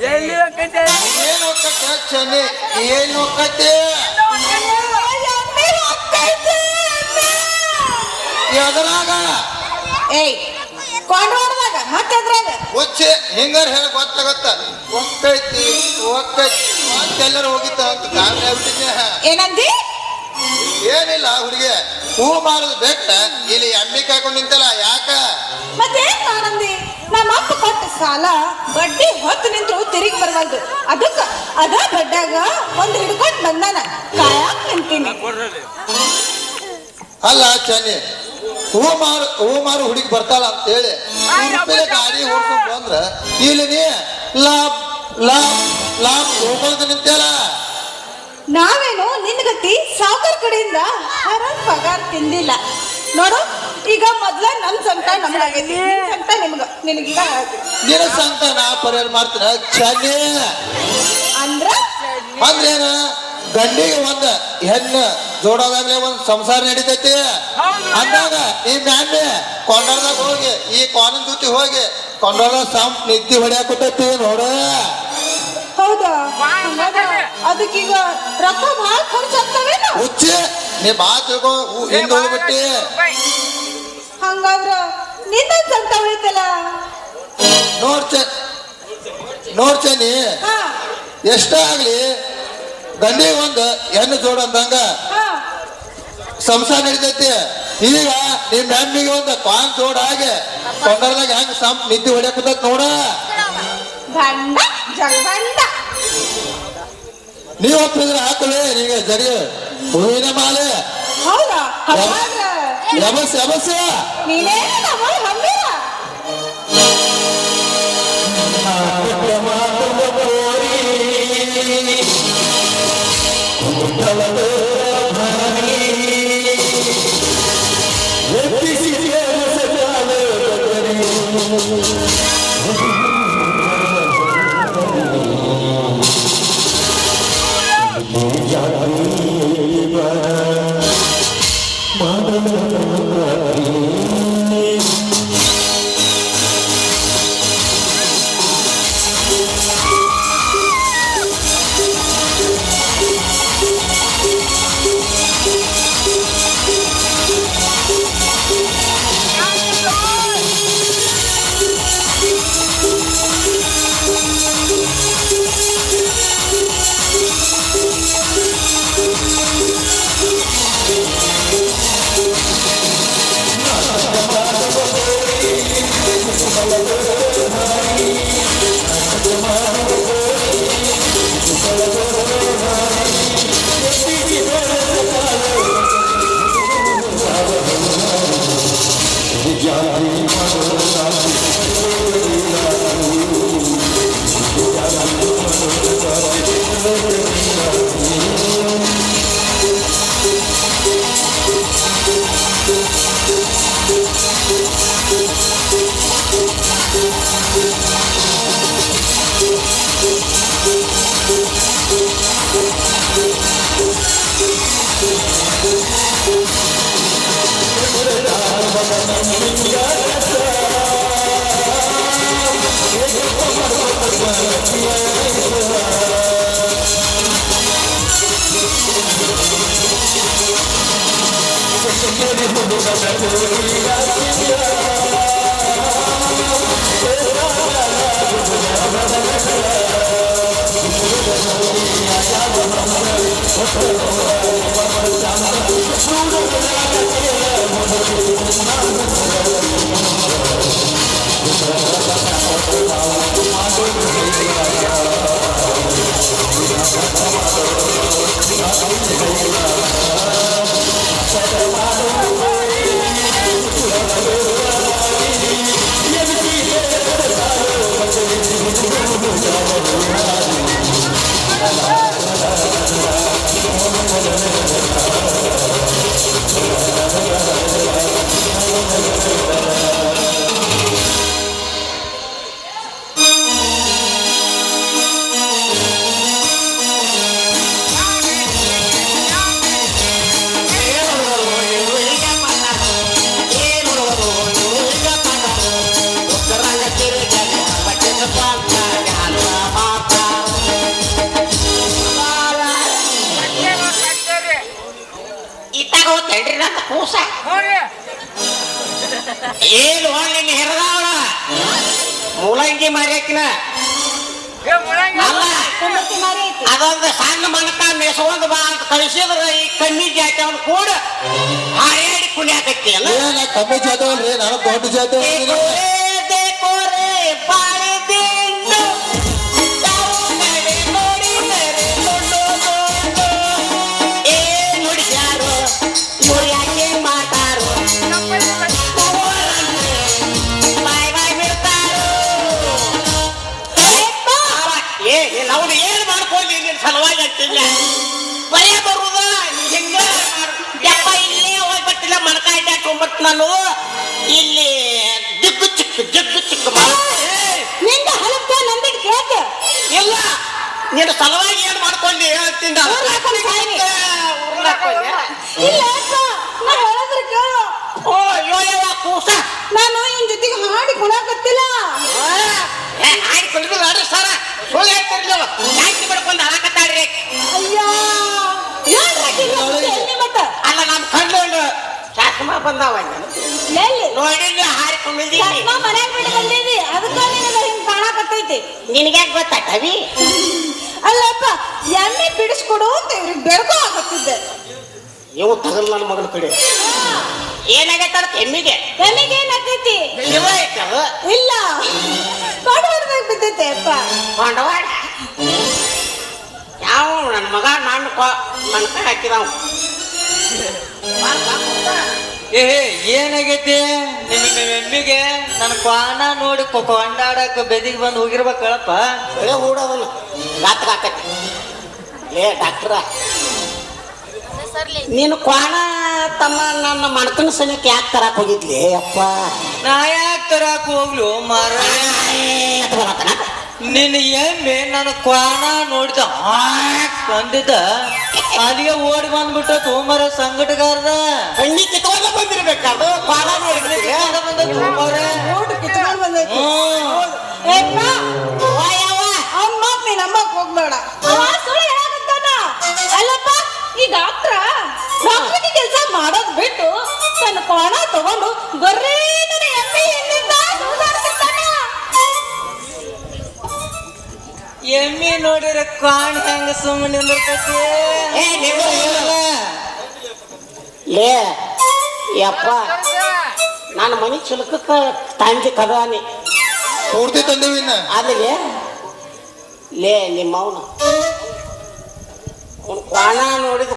ಎಲ್ಲಿ ಹೋಗ್ತೈತೆ ಏನು ಹೋಗ್ತೈತೆ ಚನ್ನಿ ಏನು ಹೋಗ್ತೈತೆ ಎದರಾಗ ಏಯ್ ಕೊಂಡೋಡ್ದಾಗ ಮತ್ತೆ ಅದ್ರಾಗ ಒಚ್ಚೆ ಹಿಂಗಾರ ಹೇಳ ಗೊತ್ತಾಗತ್ತ ಹೋಗ್ತೈತಿ ಹೋಗ್ತೈತಿ ಮತ್ತೆಲ್ಲರೂ ಹೋಗಿತ್ತ ಅಂತ ಗಾಬರಿ ಆಗ್ಬಿಟ್ಟಿದ್ನೆ ಏನಂದಿ ಏನಿಲ್ಲ ಹುಡುಗಿ ಹೂ ಮಾರೋದು ಬೆಟ್ಟ ಇಲ್ಲಿ ಎಮ್ಮಿ ಕಾಯ್ಕೊಂಡು ನಿಂತಲ್ಲ ಯಾಕ ಮತ್ತೆ ನಾನಂದಿ ನಮ್ಮ ಅಪ್ಪ ಕೊಟ್ಟ ಸಾಲ ಬಡ್ಡಿ ಹೊತ್ತು ನಿಂತ್ರು ತಿರುಗಿ ಬರವಲ್ದು ಅದಕ್ಕ ಅದ ಬಡ್ಡ್ಯಾಗ ಒಂದು ಹಿಡ್ಕೊಂಡು ಬಂದಾನ ಕಾಯಾಕ್ ನಿಂತೀನಿ ಅಲ್ಲ ಚನ್ನಿ ಹೂ ಮಾರು ಹುಡುಗಿ ಬರ್ತಾಳ ಅಂತೇಳಿ ಗಾಡಿ ಓಡ್ಸ್ಕೊಂಡ್ ಬಂದ್ರ ಇಲ್ಲಿ ನೀ ಲಾಭ ಲಾಭ ಲಾಭ ಹೋಗೋದು ನಿಂತಲ್ಲ ನಾವೇನು ನಿನ್ಗತಿ ಸಾವುಕಾರ ಕಡೆಯಿಂದ ಹರಾಜ್ ಪಗಾರ ತಿಂದಿಲ್ಲ ನೋಡು ಈಗ ಮೊದ್ಲ ನಮ್ ಸಂಕಟ ನಮ್ಗಾಗೈತಿ ಸಂಕಟ ನಿನಗೀಗ ನಿನ್ನ ಸಂಕಟ ನಾ ಪರಿಹಾರ ಮಾಡ್ತೀನ ಚನ್ನಿ ಅಂದ್ರೇನ ಗಂಡಿಗೆ ಒಂದ ಹೆಣ್ಣು ಜೋಡೋದಾಗ್ಲೇ ಒಂದ್ ಸಂಸಾರ ನಡೀತೈತಿ ಅಂದಾಗ ಈ ಮ್ಯಾಮೆ ಕೊಂಡರ್ದಾಗ ಹೋಗಿ ಈ ಕಾನೂನ್ ಜೊತೆ ಹೋಗಿ ಕೊಂಡರ್ದಾಗ ಸಂಪ್ ನಿದ್ದಿ ಹೊಡ್ಯಾಕತ್ತೈತಿ ನೋಡ ಹೌದಾ ಅದಕ್ಕೀಗ ರೊಕ್ಕ ಭಾಳ ಖರ್ಚಾಗ್ತವೇನು ಹುಚ್ಚಿ ನೀ ಬಾ ತಿಳ್ಕೊ ಹಿಂದ್ ಹೋಗ್ಬಿಟ್ಟಿ ಹಂಗಾದ್ರ ನಿನ್ನ ಸಂತ ಉಳಿತಲ್ಲ ನೋಡ್ ಚನ್ನಿ ಎಷ್ಟೇ ಆಗ್ಲಿ ಗಂಡಿಗೆ ಒಂದು ಹೆಣ್ಣು ಜೋಡ ಅಂದಂಗ ಸಂಸಾರ ನಡೀತೈತಿ ಈಗ ನಿಮ್ ಹೆಣ್ಣಿಗೆ ಒಂದು ಕಾನ್ ಜೋಡ ಹಾಗೆ ಕೊಂಡರ್ದಾಗ ಹೆಂಗ್ ಸಂಪ್ ನಿದ್ದೆ ಹೊಡ್ಯಾಕತ್ತೈತಿ ನೋಡ ಗಂಡ ಜಗಂಡ ನೀವ್ ಒಪ್ಪಿದ್ರೆ ಹಾಕಲೇ ನೀವೇ ಜರಿ ಹೂವಿನ ಮಾಲೆ ಹೌದಾ ಎಬಸ್ ಎಬಸ್ ನೀನೇ ನಮ್ಮ ಹಮ್ಮಿರ ಕೂಸ ಏನು ನಿನ್ನ ಹೆರದಾವಳ ಮೂಲಂಗಿ ಮಾರ್ಯಾಕಿನ ಅಲ್ಲ ಕುಂಬಳಕಾಯಿ ಮಾರಿ ಐತಿ. ಅದೊಂದು ಸಣ್ಣ ಮಣಕ ಮೇಸೊಂದು ಬಾ ಅಂತ ಕಳಿಸಿದ್ರ ಈ ಕಮ್ಮಿ ಜಾತಿ ಅವ್ನು ಕೂಡ ಹಾಯಾಡಿ ಕುಣಿಯಾಕತ್ತಿ ಅಲ್ಲ ಏನ ಕಮ್ಮಿ ಜಾತಿ ಅಲ್ರಿ ನಾನು ದೊಡ್ಡ ಜಾತಿ ಅವ್ನು ಏನು ಮಾಡ್ಕೊಳ್ಳಿ ನಿನ್ ಸಲುವಾಗಿ ಅಂತಿಲ್ಲ ಬರೇ ಬರುದ ಹಿಂಗ ಯಪ್ಪ ಇಲ್ಲೇ ಹೋಗ್ಬಿಟ್ಟಿಲ್ಲ ಮಣಕಾಯಿ ಹಾಕೊಂಡ್ಬಿಟ್ಟು ನಾನು ಇಲ್ಲಿ ದಿಗ್ಗು ಚಿಕ್ಕ ನಿಂದ ಹಲಪ್ಪ ನಂದಿದ್ ಕೇಳ್ತ ಇಲ್ಲ ನೀನು ಸಲುವಾಗಿ ಏನ್ ಮಾಡ್ಕೊಂಡಿ ಹೇಳ್ತಿಂದ ಇಲ್ಲ ಅಪ್ಪ ನಾ ಹೇಳಿದ್ರೆ ಕೇಳು. ಓ ಯೋಯವ ಕೂಸ ನಾನು ಇವನ್ ಜೊತೆಗೆ ಹಾಡಿ ಕುಣಾಕತ್ತಿಲ್ಲ. ಆಯ್ತು ಕುಳಿದಿಲ್ಲ ಅಡ್ರಿ ಸರ ಸುಳ್ಳು ಹೇಳ್ತಿರ್ಲಿಲ್ಲ ಯಾಕೆ ಬಿಡ್ಕೊಂಡು ಹಾಕತ್ತಾಡ್ರಿ ಅಯ್ಯ ಎಲ್ಲಿ ಮತ್ತ ಅಲ್ಲ ನಮ್ಮ ಕಣ್ಣು ಚಸ್ಮಾ ಬಂದಾವ ಎಲ್ಲಿ ನೋಡಿಲ್ಲ ಹಾರಿಕೊಂಡಿದ್ದೀನಿ ಚಸ್ಮಾ ಮನ್ಯಾಗ ಬಿಟ್ಟು ಬಂದೀವಿ ಅದಕ್ಕ ನಿನಗ ಹಿಂಗ್ ಕಾಣಕತ್ತೈತಿ. ನಿನಗ್ಯಾಕೆ ಗೊತ್ತಾಗ್ತವಿ ಅಲ್ಲಪ್ಪ ಎಮ್ಮೆ ಬಿಡಿಸ್ಕೊಡು ಅಂತ ಇವ್ರಿಗೆ ಬೆಳಕು ಆಗತ್ತಿದ್ದೆ. ಇವು ತಗಲ್ ನನ್ನ ಮಗನ ಕಡೆ ಏನಾಗೈತಾರ ಎಮ್ಮಿಗೆ ಎಮ್ಮಿಗೆ ಏನಾಗ್ತೈತಿ ಇಲ್ಲ ಐತದ ಇಲ್ಲ ಕೊಡಬಾರ್ದಾಗ ಬಿದ್ದೈತೆ ಅಪ್ಪ. ಬಂಡವಾಳ ಯಾವ ನನ್ನ ಮಗ ನಾನು ಮಣಕ ಹಾಕಿದವ ಏ ಏನಾಗೈತಿ ನಿಮ್ಮ ಎಮ್ಮಿಗೆ ನನ್ನ ಕ್ವಾಣ ನೋಡಿ ಕೊಂಡಾಡಕ್ ಬೆದಿಗೆ ಬಂದು ಹೋಗಿರ್ಬೇಕಳಪ್ಪ. ಒಳ್ಳೆ ಹೂಡೋದಲ್ಲ ಗಾತ್ರ ಹಾಕತಿ ಏ ಡಾಕ್ಟ್ರ ನೀನು ಕ್ವಾಣ ತಮ್ಮ ನನ್ನ ಮಣಕನ ಸನಿಯಕ್ಕೆ ಯಾಕೆ ತರಕ್ ಹೋಗಿದ್ಲಿ ಅಪ್ಪ ನಾ ಯಾಕೆ ತರಾಕ್ ಹೋಗ್ಲು ಮಾರ ನಿನ್ನ ಎಮ್ಮೆ ನನ್ನ ಕ್ವಾಣ ನೋಡಿದ ಬಂದಿದ್ದ ಅಲ್ಲಿಗೆ ಓಡಿ ಬಂದ್ಬಿಟ್ಟ ತೋಮರ ಸಂಗಟಗಾರದ ಕಣ್ಣಿ ಕಿತ್ಕೊಂಡ ಬಂದಿರ್ಬೇಕಾದ್ರು ಕ್ವಾಣ ನೋಡಿದ್ರೆ ಊಟ ಕಿತ್ಕೊಂಡು ಬಂದೈತಿ. ಏಪ್ಪ ಅವ್ನ ಮಾತ್ ನೀನ್ ನಂಬಕ್ ಹೋಗ್ಬೇಡ. ಅವ ಸುಳ್ಳು ಹೇಳಾಕತ್ತಾನ. ಅಲ್ಲಪ್ಪ ಈ ಡಾಕ್ಟ್ರಿಗೆ ಕೆಲಸ ಮಾಡೋದ್ ಬಿಟ್ಟು ತನ್ನ ಕೋಣ ತಗೊಂಡು ಬರ್ರೀ ನನ್ನ ಎಮ್ಮೆ ಎಲ್ಲಿಂದ ಸುಧಾರಿಸ್ತಾನ. ಎಮ್ಮಿ ನೋಡಿರ ಕ್ವಾಣ ಹೆಂಗ ಸುಮ್ಮನೆ ನಿಂದಿರ್ತೈತಿ ಲೇ ಯಪ್ಪ ನಾನು ಮನಿ ಚಿಲಕಕ್ಕ ತಂದಿ ಕದಾನಿ ಪೂರ್ತಿ ತಂದೇವಿ ಇನ್ನ ಅಲ್ಲಿಗೆ ಲೇ ನಿಮ್ಮವನು ಅವ್ನು ಕ್ವಾಣ ನೋಡಿದ